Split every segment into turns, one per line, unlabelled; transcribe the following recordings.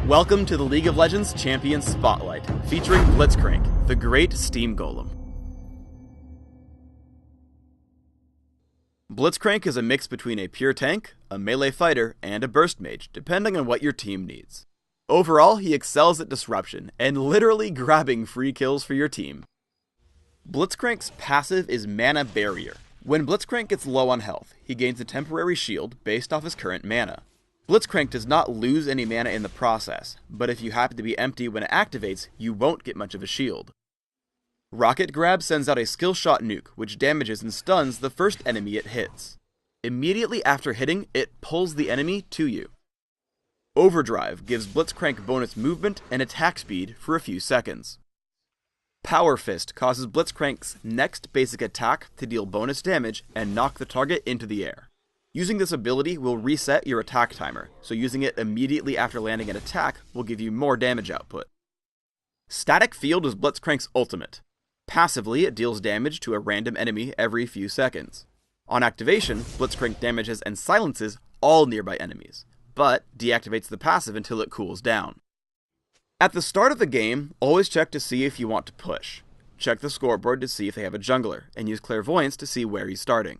Welcome to the League of Legends Champions Spotlight, featuring Blitzcrank, the great steam golem. Blitzcrank is a mix between a pure tank, a melee fighter, and a burst mage, depending on what your team needs. Overall, he excels at disruption, and literally grabbing free kills for your team. Blitzcrank's passive is Mana Barrier. When Blitzcrank gets low on health, he gains a temporary shield based off his current mana. Blitzcrank does not lose any mana in the process, but if you happen to be empty when it activates, you won't get much of a shield. Rocket Grab sends out a skill shot nuke, which damages and stuns the first enemy it hits. Immediately after hitting, it pulls the enemy to you. Overdrive gives Blitzcrank bonus movement and attack speed for a few seconds. Power Fist causes Blitzcrank's next basic attack to deal bonus damage and knock the target into the air. Using this ability will reset your attack timer, so using it immediately after landing an attack will give you more damage output. Static Field is Blitzcrank's ultimate. Passively, it deals damage to a random enemy every few seconds. On activation, Blitzcrank damages and silences all nearby enemies, but deactivates the passive until it cools down. At the start of the game, always check to see if you want to push. Check the scoreboard to see if they have a jungler, and use Clairvoyance to see where he's starting.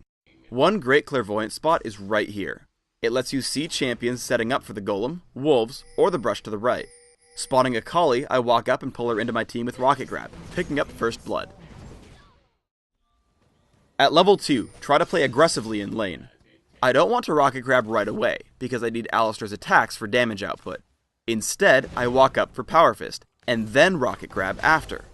One great Clairvoyance spot is right here. It lets you see champions setting up for the golem, wolves, or the brush to the right. Spotting a Kali, I walk up and pull her into my team with Rocket Grab, picking up first blood. At level 2, try to play aggressively in lane. I don't want to Rocket Grab right away, because I need Alistar's attacks for damage output. Instead, I walk up for Power Fist, and then Rocket Grab after.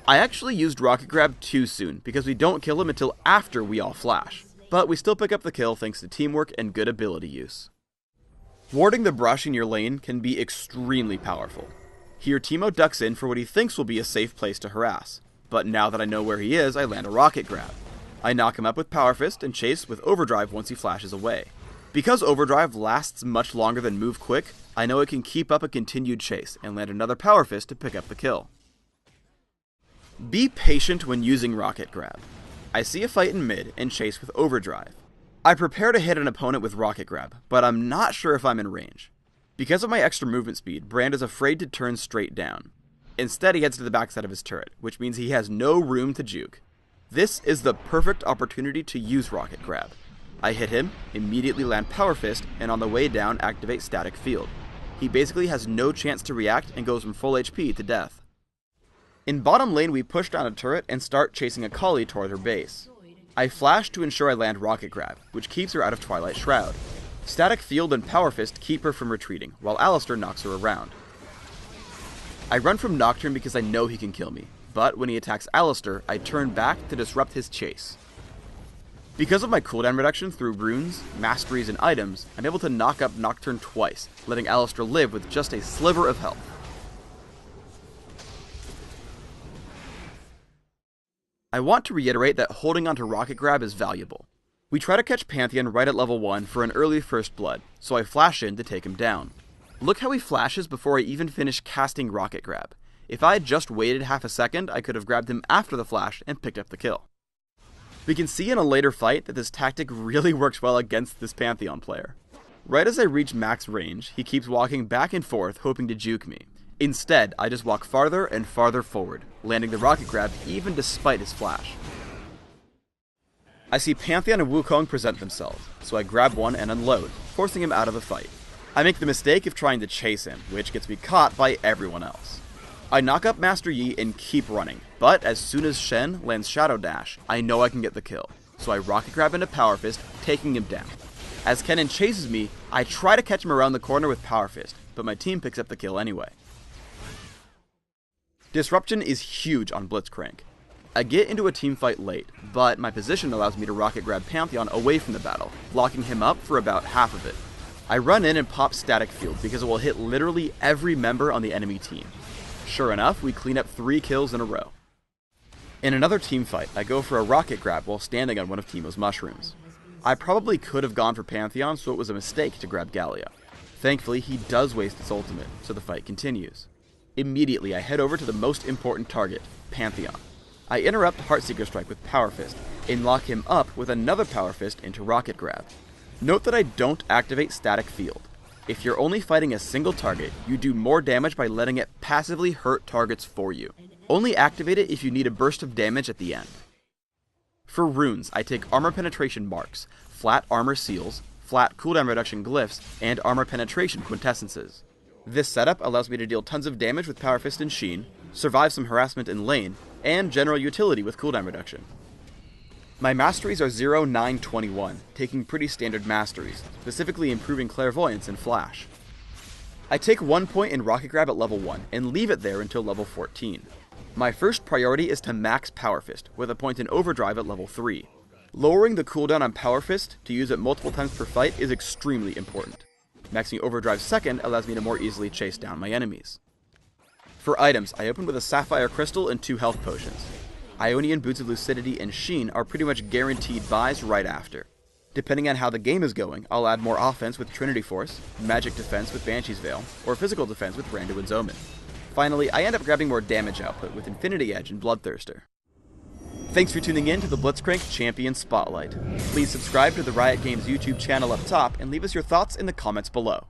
I actually used Rocket Grab too soon, because we don't kill him until after we all flash. But we still pick up the kill thanks to teamwork and good ability use. Warding the brush in your lane can be extremely powerful. Here Teemo ducks in for what he thinks will be a safe place to harass, but now that I know where he is, I land a Rocket Grab. I knock him up with Power Fist and chase with Overdrive once he flashes away. Because Overdrive lasts much longer than Move Quick, I know it can keep up a continued chase and land another Power Fist to pick up the kill. Be patient when using Rocket Grab. I see a fight in mid and chase with Overdrive. I prepare to hit an opponent with Rocket Grab, but I'm not sure if I'm in range. Because of my extra movement speed, Brand is afraid to turn straight down. Instead, he heads to the backside of his turret, which means he has no room to juke. This is the perfect opportunity to use Rocket Grab. I hit him, immediately land Power Fist, and on the way down activate Static Field. He basically has no chance to react and goes from full HP to death. In bottom lane, we push down a turret and start chasing a Kali toward her base. I flash to ensure I land Rocket Grab, which keeps her out of Twilight Shroud. Static Field and Power Fist keep her from retreating, while Alistar knocks her around. I run from Nocturne because I know he can kill me, but when he attacks Alistar, I turn back to disrupt his chase. Because of my cooldown reduction through runes, masteries, and items, I'm able to knock up Nocturne twice, letting Alistar live with just a sliver of health. I want to reiterate that holding onto Rocket Grab is valuable. We try to catch Pantheon right at level 1 for an early first blood, so I flash in to take him down. Look how he flashes before I even finish casting Rocket Grab. If I had just waited half a second, I could have grabbed him after the flash and picked up the kill. We can see in a later fight that this tactic really works well against this Pantheon player. Right as I reach max range, he keeps walking back and forth hoping to juke me. Instead, I just walk farther and farther forward, landing the Rocket Grab even despite his flash. I see Pantheon and Wukong present themselves, so I grab one and unload, forcing him out of the fight. I make the mistake of trying to chase him, which gets me caught by everyone else. I knock up Master Yi and keep running, but as soon as Shen lands Shadow Dash, I know I can get the kill, so I Rocket Grab into Power Fist, taking him down. As Kennen chases me, I try to catch him around the corner with Power Fist, but my team picks up the kill anyway. Disruption is huge on Blitzcrank. I get into a teamfight late, but my position allows me to Rocket Grab Pantheon away from the battle, blocking him up for about half of it. I run in and pop Static Field because it will hit literally every member on the enemy team. Sure enough, we clean up 3 kills in a row. In another teamfight, I go for a Rocket Grab while standing on one of Teemo's mushrooms. I probably could have gone for Pantheon, so it was a mistake to grab Gallia. Thankfully, he does waste its ultimate, so the fight continues. Immediately, I head over to the most important target, Pantheon. I interrupt Heartseeker Strike with Power Fist, and lock him up with another Power Fist into Rocket Grab. Note that I don't activate Static Field. If you're only fighting a single target, you do more damage by letting it passively hurt targets for you. Only activate it if you need a burst of damage at the end. For runes, I take armor penetration marks, flat armor seals, flat cooldown reduction glyphs, and armor penetration quintessences. This setup allows me to deal tons of damage with Power Fist and Sheen, survive some harassment in lane, and general utility with cooldown reduction. My masteries are 0, 9, 21, taking pretty standard masteries, specifically improving clairvoyance and flash. I take 1 point in Rocket Grab at level 1, and leave it there until level 14. My first priority is to max Power Fist, with a point in Overdrive at level 3. Lowering the cooldown on Power Fist to use it multiple times per fight is extremely important. Maxing Overdrive second allows me to more easily chase down my enemies. For items, I open with a Sapphire Crystal and 2 health potions. Ionian Boots of Lucidity and Sheen are pretty much guaranteed buys right after. Depending on how the game is going, I'll add more offense with Trinity Force, magic defense with Banshee's Veil, or physical defense with Randuin's Omen. Finally, I end up grabbing more damage output with Infinity Edge and Bloodthirster. Thanks for tuning in to the Blitzcrank Champion Spotlight. Please subscribe to the Riot Games YouTube channel up top and leave us your thoughts in the comments below.